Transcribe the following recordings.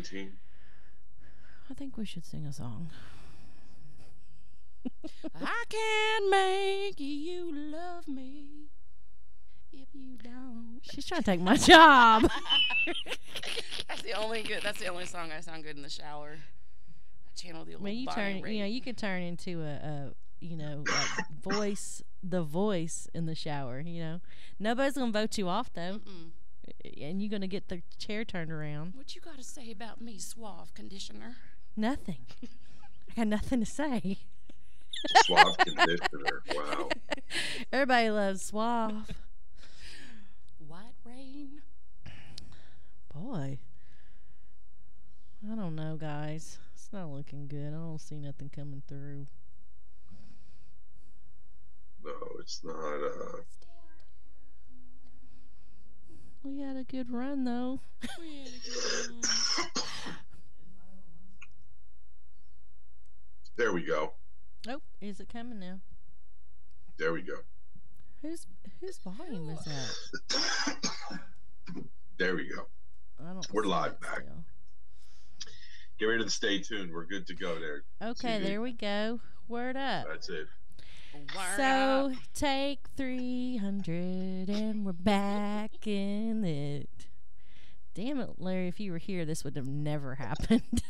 2019. I think we should sing a song. I can't make you love me if you don't. She's trying to take my job. That's the only song I sound good in the shower. I channel the old Bonnie Raitt. You could turn into a like the voice in the shower. Nobody's gonna vote you off though. And you're gonna get the chair turned around. What you got to say about me, suave conditioner? Nothing. I got nothing to say. Suave conditioner. Wow. Everybody loves Suave. White rain. Boy. I don't know, guys. It's not looking good. I don't see nothing coming through. No, it's not. We had a good run, though. There we go. Oh, is it coming now? There we go. Whose volume is that? There we go. We're live back. Still. Get ready to stay tuned. We're good to go there. Okay, TV. there we go. Word up. That's it. So take 300 and we're back in it. Damn it, Larry, if you were here, this would have never happened.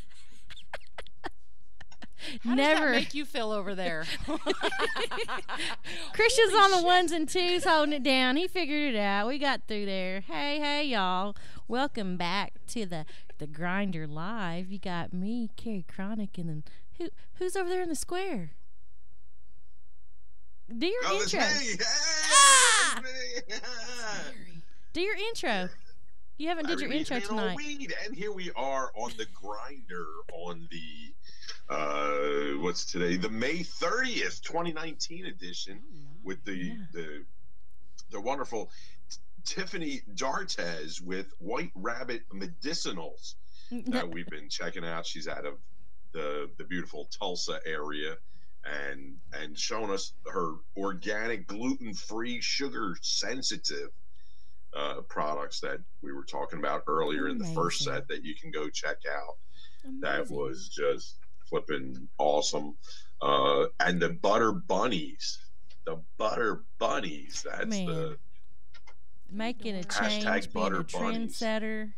How does that make you feel over there? Christian's on the ones and twos holding it down. He figured it out. We got through there. Hey, y'all. Welcome back to the Grinder Live. You got me, Carrie Chronic, and then who's over there in the square? Do your intro. Hey, Do your intro. You haven't did your intro tonight. And here we are on the Grinder on the what's today? The May 30th, 2019 edition with the wonderful Tiffany D'Artes with White Rabbit Medicinals that we've been checking out. She's out of the beautiful Tulsa area and showing us her organic, gluten-free, sugar-sensitive products that we were talking about earlier in the first set that you can go check out. That was just flipping awesome. And the butter bunnies. That's the making a change, being a trendsetter.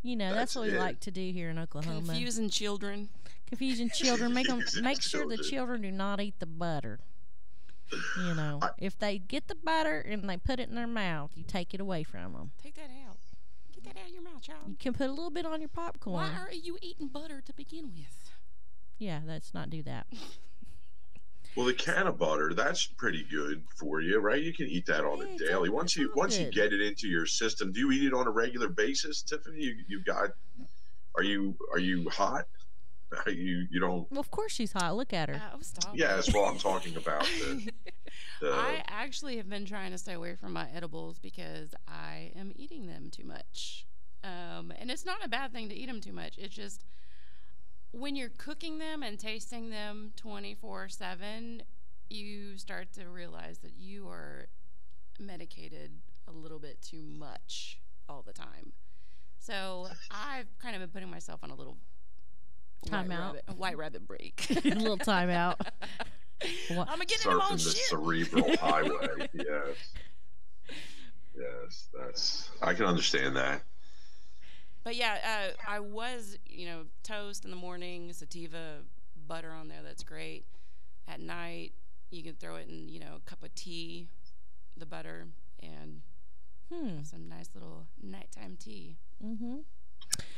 That's what we like to do here in Oklahoma. Confusing children. Make sure the children do not eat the butter. If they get the butter and they put it in their mouth, you take it away from them. Take that out. Get that out of your mouth, child. You can put a little bit on your popcorn. Why are you eating butter to begin with? Yeah, let's not do that. Well, the can of butter, that's pretty good for you, right? You can eat that on a daily. Once you get it into your system, do you eat it on a regular basis, Tiffany? Are you hot? You don't. Well, of course she's hot. Look at her. Stop. Yeah, that's what I'm talking about. I actually have been trying to stay away from my edibles because I am eating them too much. And it's not a bad thing to eat them too much. It's just when you're cooking them and tasting them 24/7, you start to realize that you are medicated a little bit too much all the time. So I've kind of been putting myself on a little White rabbit break. A little timeout. I'm gonna get into my own shit. Cerebral highway. Yes, that's. I can understand that. But yeah, I was, toast in the morning, sativa, butter on there. That's great. At night, you can throw it in, a cup of tea, the butter, and have some nice little nighttime tea. Mm-hmm.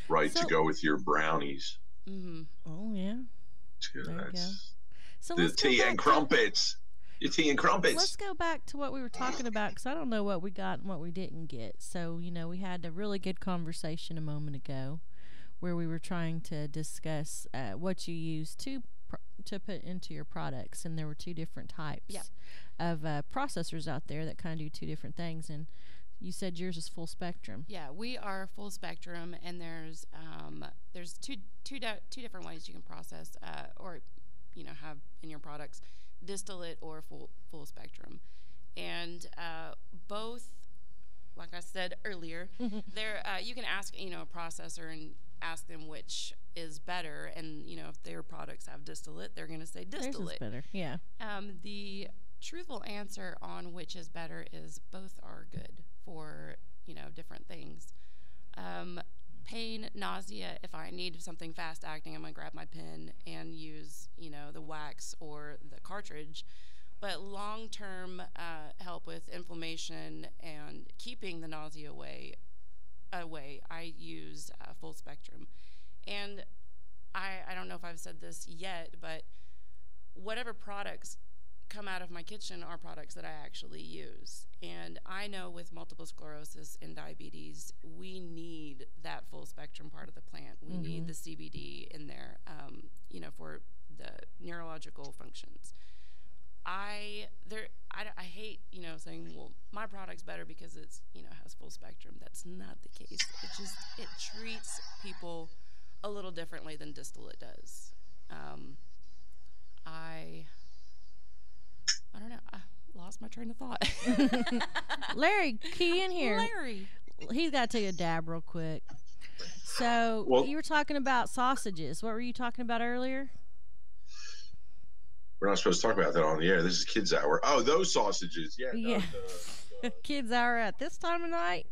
Right to go with your brownies. Mm-hmm. Oh yeah. There you go. So the tea and crumpets. Your tea and crumpets. Let's go back to what we were talking about because I don't know what we got and what we didn't get. So we had a really good conversation a moment ago where we were trying to discuss what you use to put into your products, and there were two different types of processors out there that kind of do two different things. And you said yours is full spectrum. Yeah, we are full spectrum, and there's two different ways you can process or have in your products, distillate or full spectrum, and both, like I said earlier, there you can ask a processor and ask them which is better, and if their products have distillate, they're going to say distillate. Theirs is better, yeah. The truthful answer on which is better is both are good for different things. Pain, nausea, if I need something fast acting, I'm going to grab my pen and use the wax or the cartridge. But long-term help with inflammation and keeping the nausea away, I use full spectrum. And I don't know if I've said this yet, but whatever products come out of my kitchen are products that I actually use. And I know with multiple sclerosis and diabetes, we need that full spectrum part of the plant. We need the CBD in there, for the neurological functions. I hate, saying, well, my product's better because it's, has full spectrum. That's not the case. It treats people a little differently than distillate does. I don't know. I lost my train of thought. Larry, key in here. Larry. He's got to take a dab real quick. So, you were talking about sausages. What were you talking about earlier? We're not supposed to talk about that on the air. This is kids' hour. Oh, those sausages. Yeah. Yeah. No, kids' hour at this time of night?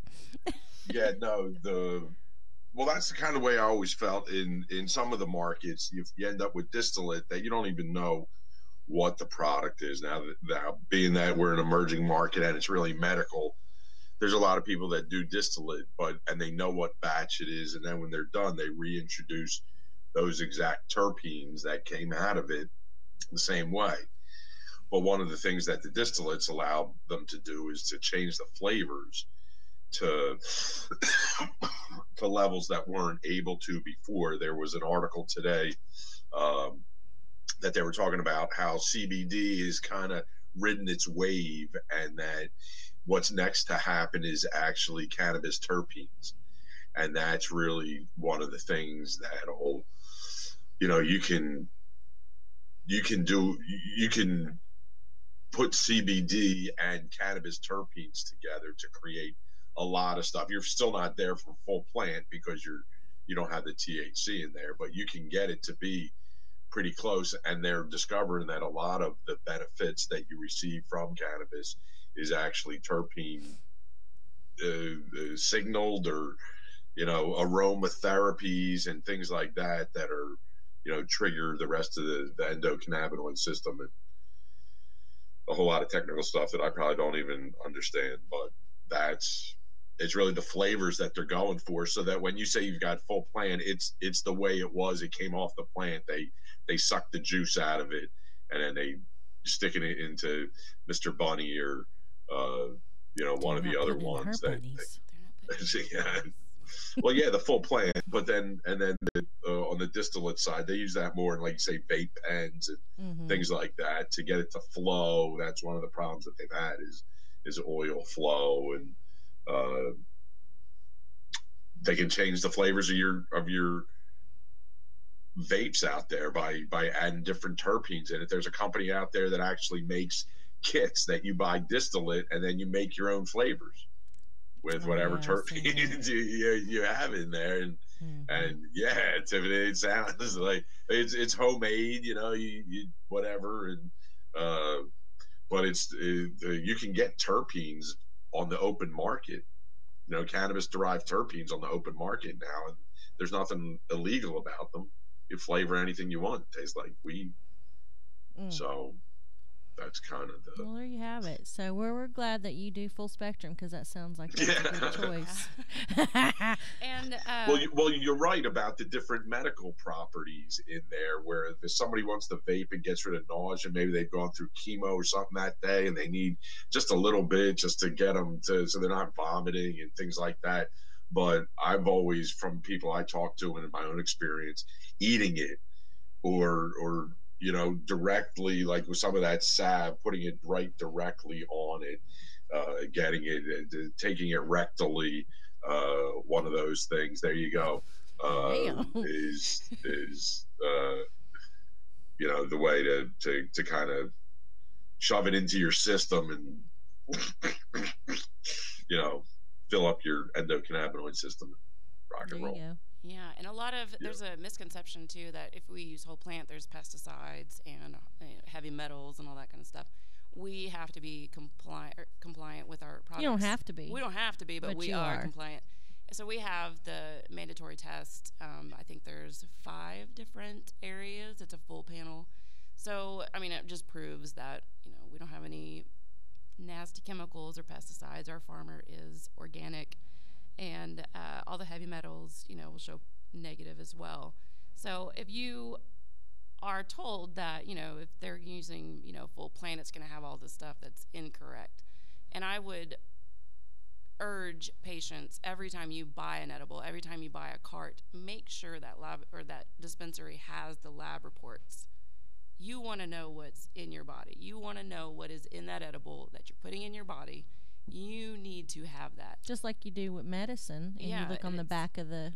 Well, that's the kind of way I always felt in some of the markets. You end up with distillate that you don't even know what the product is. Now, being that we're an emerging market and it's really medical, there's a lot of people that do distillate, and they know what batch it is. And then when they're done, they reintroduce those exact terpenes that came out of it the same way. But one of the things that the distillates allow them to do is to change the flavors to to levels that weren't able to before. There was an article today that they were talking about how CBD is kind of ridden its wave, and that what's next to happen is actually cannabis terpenes. And that's really one of the things that'll, you can put CBD and cannabis terpenes together to create a lot of stuff. You're still not there for full plant because you don't have the THC in there, but you can get it to be pretty close. And they're discovering that a lot of the benefits that you receive from cannabis is actually terpene signaled, or aromatherapies and things like that are trigger the rest of the endocannabinoid system, and a whole lot of technical stuff that I probably don't even understand. But it's really the flavors that they're going for, so that when you say you've got full plant, it's the way it was. It came off the plant. They suck the juice out of it, and then they sticking it into Mr. Bunny or one of the other ones that yeah. Well, yeah, the full plant, but then on the distillate side, they use that more in, like you say, vape pens and things like that to get it to flow. That's one of the problems that they've had is oil flow, and they can change the flavors of your vapes out there by adding different terpenes in it. There's a company out there that actually makes kits that you buy distillate, and then you make your own flavors with whatever terpenes you have in there, and yeah, it sounds like it's homemade, you whatever, and but you can get terpenes on the open market, cannabis derived terpenes on the open market now, and there's nothing illegal about them. You flavor anything you want. It tastes like weed. So that's kind of the. Well, there you have it. So we're glad that you do full spectrum, because that sounds like that's a good choice. And well, you're right about the different medical properties in there. Where if somebody wants to vape and gets rid of nausea, maybe they've gone through chemo or something that day, and they need just a little bit just to get them so they're not vomiting and things like that. But I've always, from people I talk to and in my own experience, eating it or directly, like with some of that salve, putting it right directly on it, getting it, taking it rectally, one of those things. There you go. Is the way to kind of shove it into your system and fill up your endocannabinoid system. Rock and roll. Yeah, and there's a misconception too that if we use whole plant, there's pesticides and heavy metals and all that kind of stuff. We have to be compliant with our products. You don't have to be. We don't have to be, but we are compliant. So we have the mandatory test. I think there's 5 different areas. It's a full panel. So, I mean, it just proves that, we don't have any nasty chemicals or pesticides. Our farmer is organic, and all the heavy metals, will show negative as well. So if you are told that, if they're using, full plant, it's going to have all this stuff, that's incorrect. And I would urge patients, every time you buy an edible, every time you buy a cart, make sure that lab or that dispensary has the lab reports. You want to know what's in your body. You want to know what is in that edible that you're putting in your body. You need to have that. Just like you do with medicine. And you look on the back of the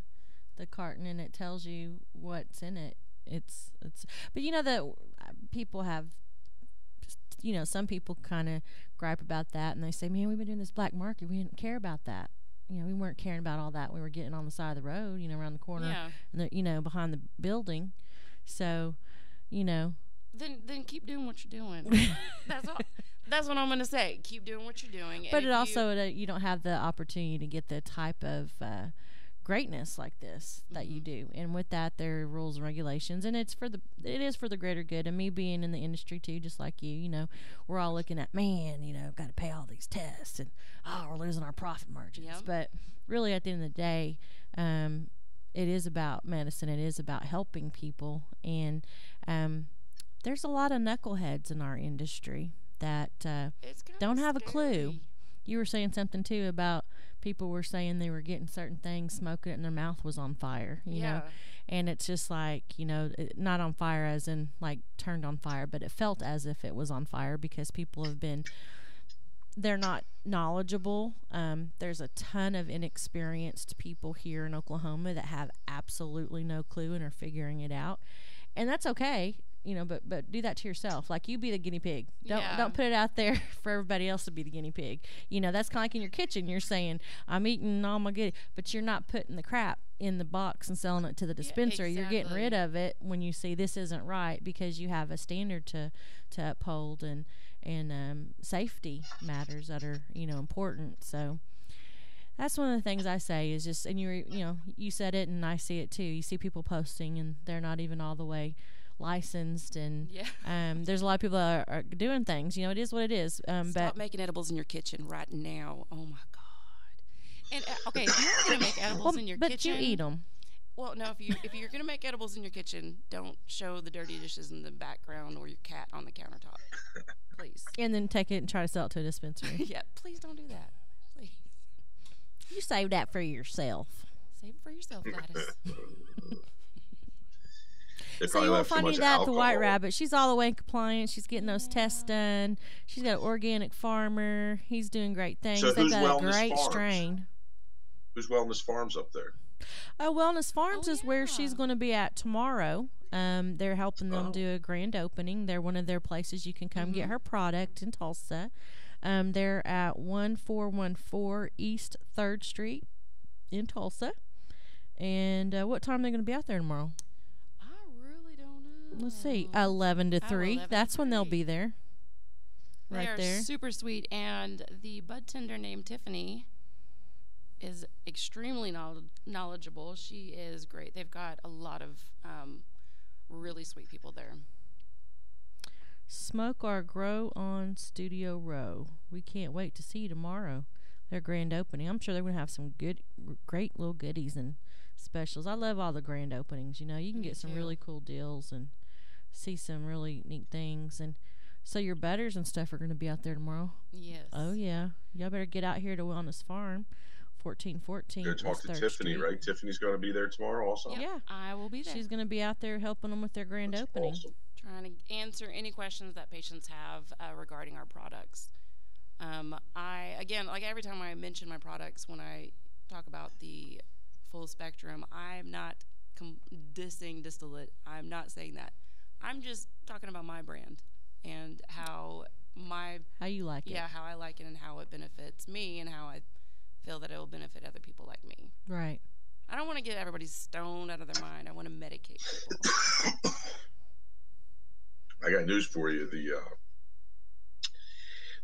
carton and it tells you what's in it. But that people have, some people kind of gripe about that, and they say, man, we've been doing this black market. We didn't care about that. We weren't caring about all that. We were getting on the side of the road, around the corner, and behind the building. So, Then keep doing what you're doing. That's all. That's what I'm going to say. Keep doing what you're doing. But you don't have the opportunity to get the type of greatness like this that you do. And with that, there are rules and regulations, and it is for the greater good. And me being in the industry too, just like you, we're all looking at, man, got to pay all these tests, and we're losing our profit margins. Yep. But really, at the end of the day, it is about medicine. It is about helping people, and there's a lot of knuckleheads in our industry that don't have a clue. You were saying something too about people were saying they were getting certain things, smoking it, and their mouth was on fire, you know? And it's just like, not on fire as in like turned on fire, but it felt as if it was on fire because people they're not knowledgeable. There's a ton of inexperienced people here in Oklahoma that have absolutely no clue and are figuring it out. And that's okay. But do that to yourself. Like, you be the guinea pig. Don't put it out there for everybody else to be the guinea pig. That's kind of like in your kitchen. You're saying, I'm eating all my goodies, but you're not putting the crap in the box and selling it to the dispensary. Exactly. You're getting rid of it when you see this isn't right because you have a standard to uphold and safety matters that are, important. So that's one of the things I say is just, and you said it and I see it too. You see people posting and they're not even all the way licensed, and there's a lot of people that are doing things. It is what it is. Stop making edibles in your kitchen right now. Oh my God! And okay, if you're gonna make edibles in your kitchen, but you eat them. Well, no, if you're gonna make edibles in your kitchen, don't show the dirty dishes in the background or your cat on the countertop, please. And then take it and try to sell it to a dispensary. Yeah, please don't do that. Please. You save that for yourself. Save it for yourself, Gladys. So you won't find any that at the White Rabbit. She's all the way compliant. She's getting those tests done. She's got an organic farmer. He's doing great things. So They've got a great Farms? strain. Who's Wellness Farms up there? Wellness Farms is where she's going to be at tomorrow. They're helping them do a grand opening. They're one of their places you can come get her product in Tulsa. They're at 1414 East 3rd Street in Tulsa. And what time are they going to be out there tomorrow? Let's see, 11 to 3. 11 That's to when 3. they'll be there. Right there. They're super sweet. And the bud tender named Tiffany is extremely knowledgeable. She is great. They've got a lot of really sweet people there. Smoke our grow on Studio Row. We can't wait to see you tomorrow. Their grand opening. I'm sure they're going to have some great little goodies and specials. I love all the grand openings. You can get some really cool deals and see some really neat things. And so your butters and stuff are going to be out there tomorrow. Yes. Oh yeah, y'all better get out here to Wellness Farm, 1414. Go talk to Tiffany, Street. Right? Tiffany's going to be there tomorrow also. Yep. Yeah, I will be there. She's going to be out there helping them with their grand opening. Awesome. Trying to answer any questions that patients have regarding our products. Again, like every time I mention my products, when I talk about the full spectrum, I'm not dissing distillate. I'm not saying that. I'm just talking about my brand and how you like it. Yeah, how I like it and how it benefits me and how I feel that it will benefit other people like me. Right. I don't want to get everybody stoned out of their mind. I want to medicate people. I got news for you.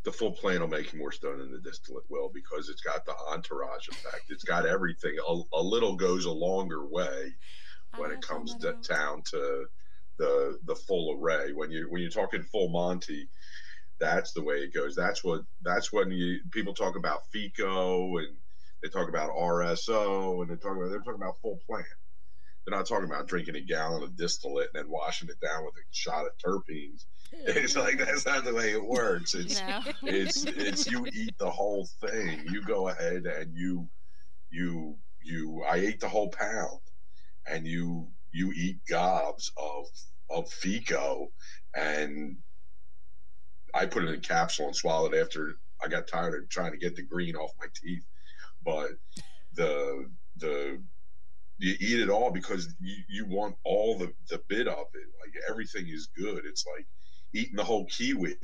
The full plant will make you more stoned than the distillate will, because it's got the entourage effect. It's got everything. A little goes a longer way when it comes down to the full array. When you're talking full Monty, that's the way it goes. That's when people talk about FICO, and they talk about RSO, and they're talking about full plant. They're not talking about drinking a gallon of distillate and then washing it down with a shot of terpenes. It's like, that's not the way it works. It's you eat the whole thing. You go ahead and I ate the whole pound, and you eat gobs of FICO, and I put it in a capsule and swallowed it after I got tired of trying to get the green off my teeth. But you eat it all because you want all the bit of it. Like, everything is good. It's like eating the whole kiwi.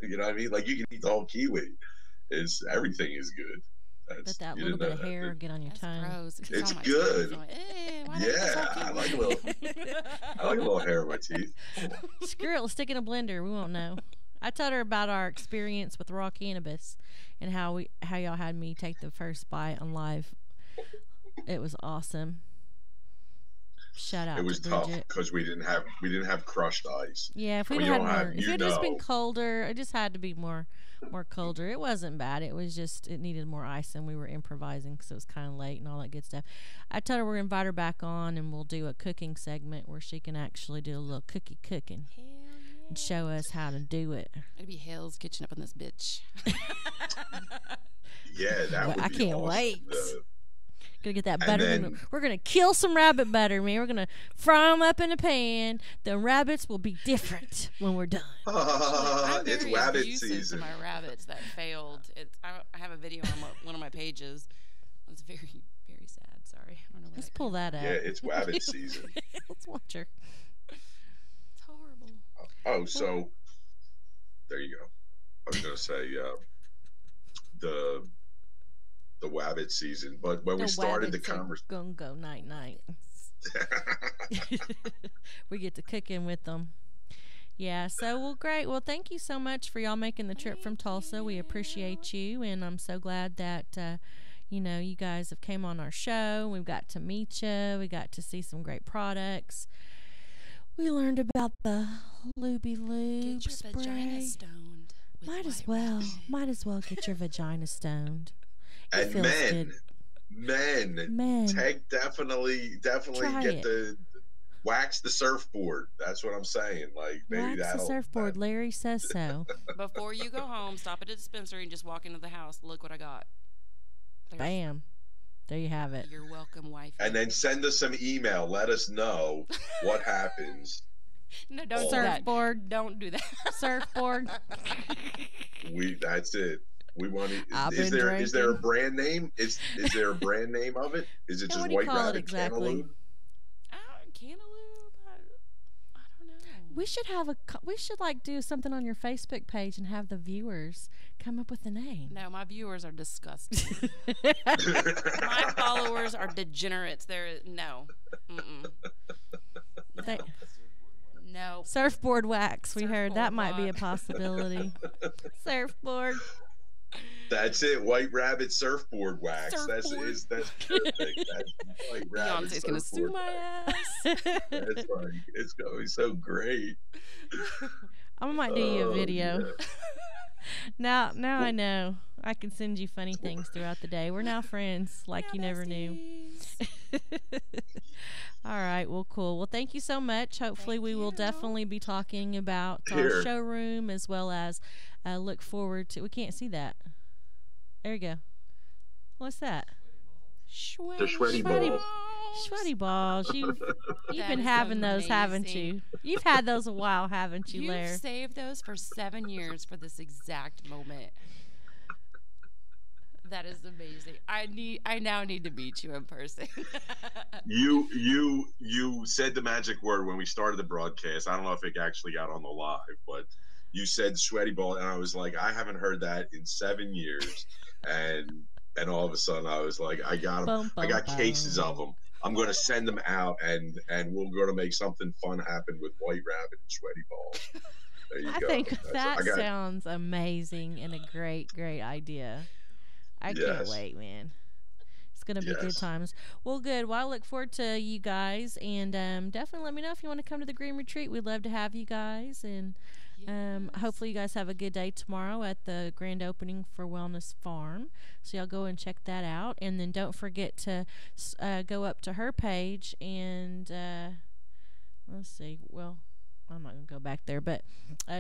You know what I mean? Like, you can eat the whole kiwi. Everything is good. But that little bit of hair get on your tongue. Gross. It's good. Like, yeah, I like a little hair on my teeth. Screw it. Let's stick it in a blender. We won't know. I told her about our experience with raw cannabis and how y'all had me take the first bite on live. It was awesome. Shout out. It was to tough Bridget. because we didn't have crushed ice. Yeah, if we had more, if it had just been colder, it just had to be more colder. It wasn't bad. It was just it needed more ice, and we were improvising because it was kind of late and all that good stuff. I told her we're gonna invite her back on, and we'll do a cooking segment where she can actually do a little cooking and show us how to do it. It'd be Hell's Kitchen up on this bitch. Yeah, that would be I can't awesome. wait. Gonna get that butter. We're gonna kill some rabbit butter, man. We're gonna fry them up in a pan. The rabbits will be different when we're done. It's rabbit season. To my rabbits that failed. I have a video on one of my pages. It's very, very sad. Sorry, I don't know. Let's pull that out. Yeah, it's rabbit season. Let's watch her. It's horrible. Oh, so there you go. I was gonna say the wabbit season, but when we started the conversation, gonna go night. We get to cooking with them. Yeah, so well, great. Well, thank you so much for y'all making the trip from Tulsa. We appreciate you, and I'm so glad that you guys have came on our show. We've got to meet you. We got to see some great products. We learned about the Looby Lube spray. Get your vagina stoned. Might as well get your vagina stoned. And men, definitely Try get wax the surfboard. That's what I'm saying. Like, maybe wax the surfboard. Larry says so. Before you go home, stop at a dispensary and just walk into the house. Look what I got. Bam. There you have it. You're welcome, wife. And then send us some email. Let us know what happens. No, don't surfboard. Don't do that. Surfboard. That's it. We want to. Is there a brand name? Is there a brand name of it? Is it just White Rabbit Cantaloupe? Cantaloupe? I don't know. We should do something on your Facebook page and have the viewers come up with a name. No, my viewers are disgusting. My followers are degenerates. No. No. Surfboard wax. We heard that might be a possibility. Surfboard. That's it. White Rabbit surfboard wax. That's perfect. That's White Rabbit. Beyonce's gonna sue my ass. That's right. It's gonna be so great. I might do you a video. Yeah. Now I know. I can send you funny things throughout the day. We're now friends, like you never knew. All right. Well, cool. Well, thank you so much. Hopefully, we will definitely be talking about our showroom as well as look forward to. We can't see that. There you go. What's that? The sweaty balls. Sweaty balls. You've been having those, haven't you? You've had those a while, haven't you, Lair? You've saved those for 7 years for this exact moment. That is amazing. I now need to meet you in person. You said the magic word when we started the broadcast. I don't know if it actually got on the live, but you said sweaty ball, and I was like, I haven't heard that in 7 years, and and all of a sudden I was like, I got them. Bum, I bum, got bum. cases of them. I'm going to send them out, and we're going to make something fun happen with White Rabbit and Sweaty Balls. There you I go. think that sounds amazing and a great idea. I can't wait, man. It's going to be good times. Well, good. Well, I look forward to you guys, and definitely let me know if you want to come to the Green Retreat. We'd love to have you guys, and hopefully you guys have a good day tomorrow at the grand opening for Wellness Farm. So y'all go and check that out, and then don't forget to go up to her page and let's see. Well, I'm not going to go back there, but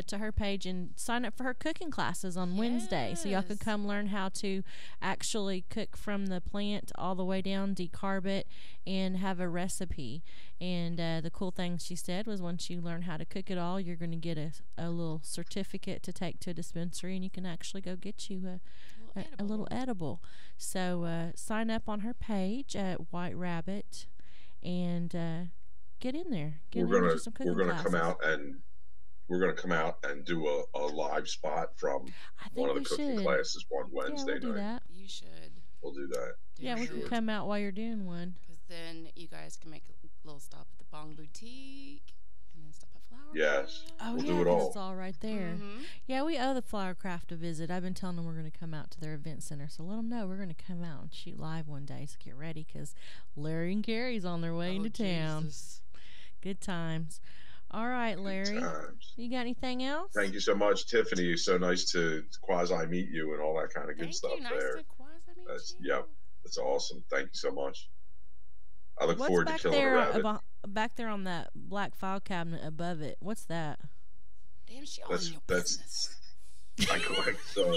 to her page and sign up for her cooking classes on Wednesday. So y'all could come learn how to actually cook from the plant all the way down, decarb it, and have a recipe. And the cool thing she said was once you learn how to cook it all, you're going to get a little certificate to take to a dispensary, and you can actually go get you a little edible. So sign up on her page at White Rabbit and get in there. We're gonna come out and do a live spot from one of the cooking classes one Wednesday night. Do that. You should. We'll do that. We can come out while you're doing one. Because then you guys can make a little stop at the Bong Boutique and then stop at Flower Yes. Craft. We'll do it all. It's all right there. Mm-hmm. Yeah, we owe the Flower Craft a visit. I've been telling them we're going to come out to their event center, so let them know we're going to come out and shoot live one day. So get ready, because Larry and Gary's on their way into town. Jesus. Good times. All right, Larry. You got anything else? Thank you so much, Tiffany. It's so nice to quasi meet you and all that kind of good stuff Nice there. to quasi meet you. Yep, that's awesome. Thank you so much. I look forward to killing a rabbit. Back there on that black file cabinet above it, what's that? Damn, she all in your business. I collect so.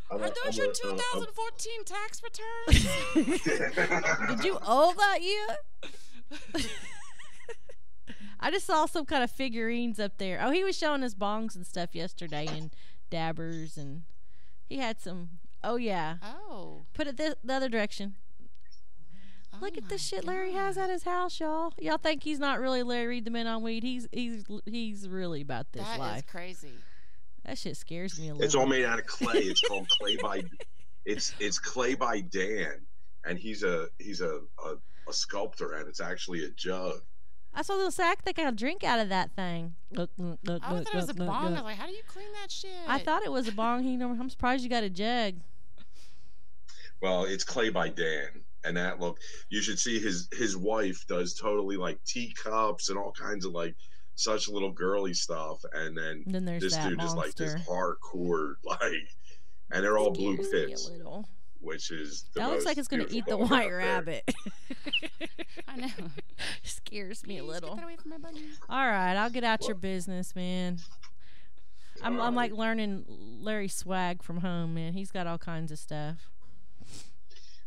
Are those your 2014 tax returns? Did you owe that yet? I just saw some kind of figurines up there. Oh, he was showing us bongs and stuff yesterday and dabbers, and he had some. Oh yeah. Oh. Put it the other direction. Look at the shit Larry has at his house, y'all. Y'all think he's not really Larry the Man on Weed? He's really about this life. That is crazy. That shit scares me a little. It's all made out of clay. It's called clay by. It's clay by Dan, and he's a sculptor, and it's actually a jug. I saw the sack that got a drink out of that thing. I thought it was a bong. I was like, how do you clean that shit? I thought it was a bong. I'm surprised you got a jug. Well, it's clay by Dan, and that look. You should see his wife does totally like teacups and all kinds of like such little girly stuff, and then there's this that dude monster. is like this hardcore like, and they're all blue fits. Which is that looks like it's going to eat the white rabbit. I know. Scares me a little. Get that away from my bunny. All right, I'll get out your business, man. I'm like learning Larry swag from home, man. He's got all kinds of stuff.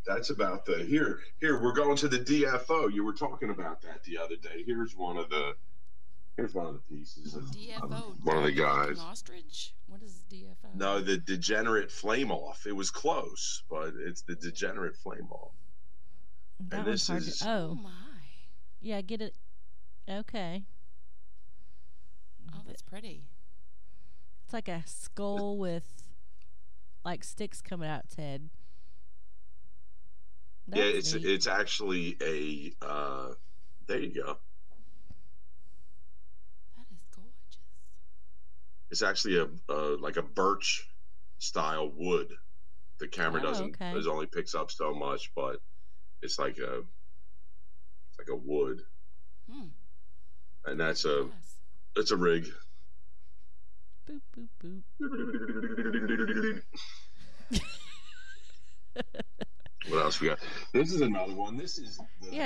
That's about the here. We're going to the DFO. You were talking about that the other day. Here's one of the pieces of DFO. One of the guys. Ostrich. What is DFO? No, the Degenerate Flame Off. It was close, but it's the Degenerate Flame Off. That and one's this hard is. Oh my. Yeah, get it. Okay. Oh, that's pretty. It's like a skull with like sticks coming out its head. That's neat. It's actually a. There you go. It's actually a like a birch style wood. The camera does only picks up so much, but it's like a wood, and that's it's a rig. Boop boop boop. What else we got? This is another one. This is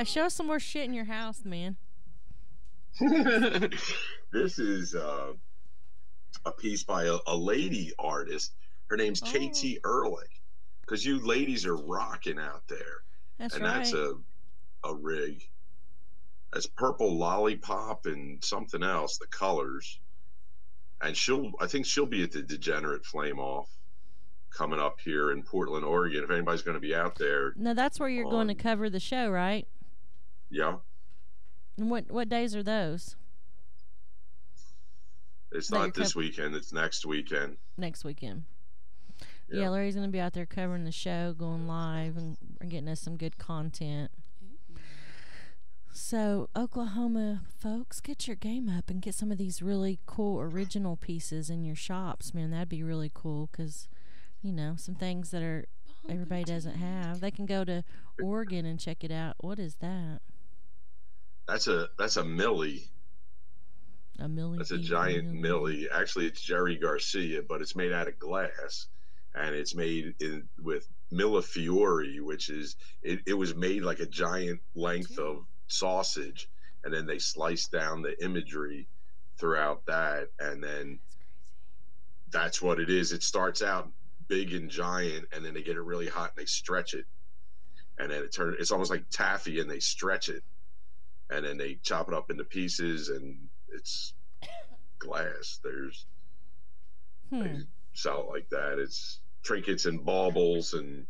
show us some more shit in your house, man. This is a piece by a lady artist. Her name's KT Ehrlich, because you ladies are rocking out there. That's and right. That's a rig. That's purple lollipop and something else, the colors. And I think she'll be at the Degenerate Flame Off coming up here in Portland, Oregon. If anybody's going to be out there. No, that's where you're going to cover the show, right? Yeah. And what days are those? It's not this weekend. It's next weekend. Next weekend. Yeah, Larry's going to be out there covering the show, going live, and getting us some good content. So, Oklahoma folks, get your game up and get some of these really cool original pieces in your shops, man. That'd be really cool because, some things that everybody doesn't have. They can go to Oregon and check it out. What is that? That's a Millie. A Millie. That's a giant Millie. Actually, it's Jerry Garcia, but it's made out of glass, and it's made with Millefiori, which is it was made like a giant length of sausage, and then they slice down the imagery throughout that, and then that's what it is. It starts out big and giant, and then they get it really hot and they stretch it, and then it's almost like taffy, and they stretch it, and then they chop it up into pieces, and it's glass. They sell it like that. It's trinkets and baubles and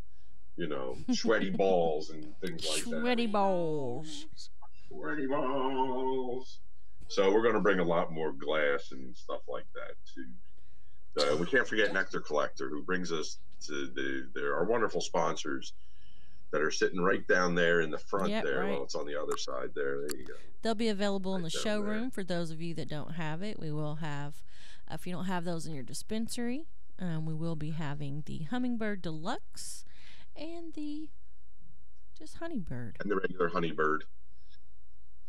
sweaty balls and things like that. Sweaty balls. So we're going to bring a lot more glass and stuff like that too. We can't forget Nectar Collector, who brings us to our wonderful sponsors that are sitting right down there in the front there. Right. Well, it's on the other side there. There you go. They'll be available in the showroom for those of you that don't have it. We will have, if you don't have those in your dispensary, we will be having the Hummingbird Deluxe and the just Honeybird. And the regular Honeybird.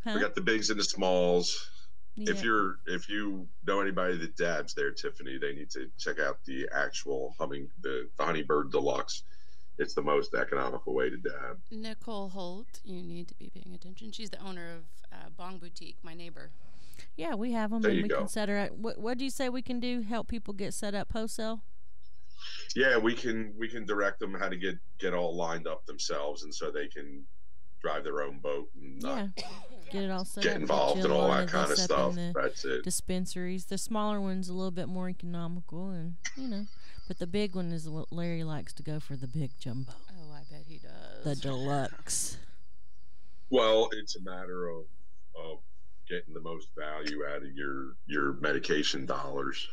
Huh? We got the bigs and the smalls. Yeah. If you know anybody that dabs there, Tiffany, they need to check out the actual the Honeybird Deluxe. It's the most economical way to dab. Nicole Holt, you need to be paying attention. She's the owner of Bong Boutique, my neighbor. Yeah, we have them, there and we can set her up. What do you say we can do? Help people get set up wholesale? Yeah, we can direct them how to get all lined up themselves, and so they can drive their own boat and get it all set up. Get involved and all that kind of stuff. That's it. Dispensaries. The smaller one's a little bit more economical, and but the big one is what Larry likes to go for, the big jumbo. Oh, I bet he does. The deluxe. Well, it's a matter of getting the most value out of your medication dollars,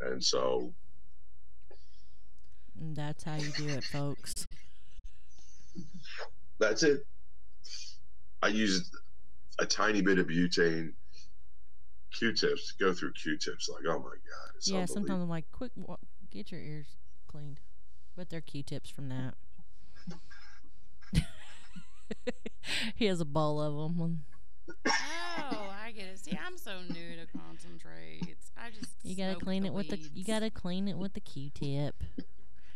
and so that's how you do it, folks. That's it. I use a tiny bit of butane Q-tips, go through Q-tips, like, oh my God. It's sometimes I'm like, quick, get your ears cleaned. But they're Q-tips from that. He has a ball of them. Oh, I get it. See, I'm so new to concentrates. You gotta clean it with the Q-tip.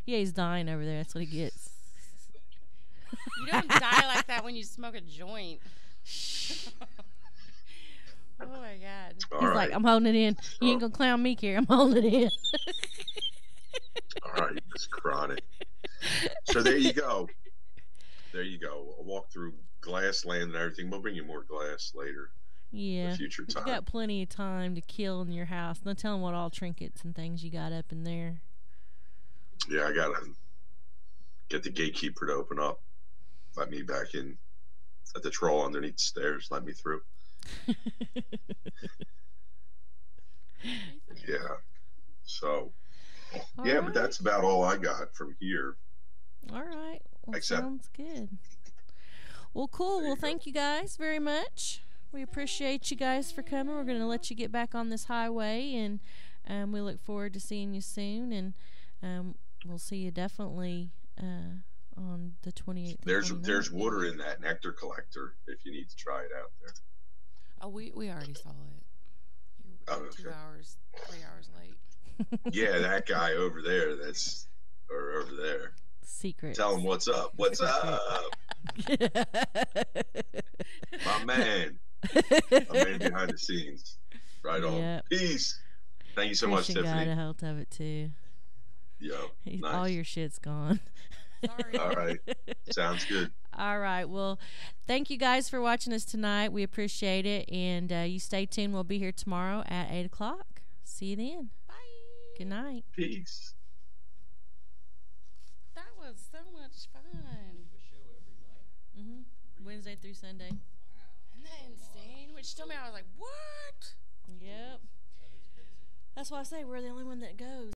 Yeah, he's dying over there. That's what he gets. You don't die like that when you smoke a joint. Oh my God. He's like, I'm holding it in. You ain't gonna clown me, Carrie. I'm holding it in. All right, it's chronic. So there you go. A walk through glass land and everything. We'll bring you more glass later. Yeah. Future time. You got plenty of time to kill in your house. No telling what all trinkets and things you got up in there. Yeah, I gotta get the gatekeeper to open up. Let me back in at the troll underneath the stairs. Let me through. Yeah. So, right. But that's about all I got from here. All right. Well, sounds good. Well, cool. Well, thank you guys very much. We appreciate you guys for coming. We're going to let you get back on this highway, and we look forward to seeing you soon. And we'll see you definitely on the 28th. There's water in that Nectar Collector if you need to try it out there. Oh, we already saw it. You're 3 hours late. Yeah, that guy over there. Or over there. Secret. Tell him what's up. What's up? My man. My man behind the scenes. Right on. Yep. Peace. Thank you so much, Tiffany. Got a health of it too. Yo, nice. All your shit's gone. Sorry. All right. Sounds good. All right. Well, thank you guys for watching us tonight. We appreciate it. And you stay tuned. We'll be here tomorrow at 8 o'clock. See you then. Bye. Good night. Peace. That was so much fun. A show every night? Mm-hmm. Wednesday through Sunday. Wow. Isn't that insane? Which told me, I was like, what? Yep. That's why I say we're the only one that goes.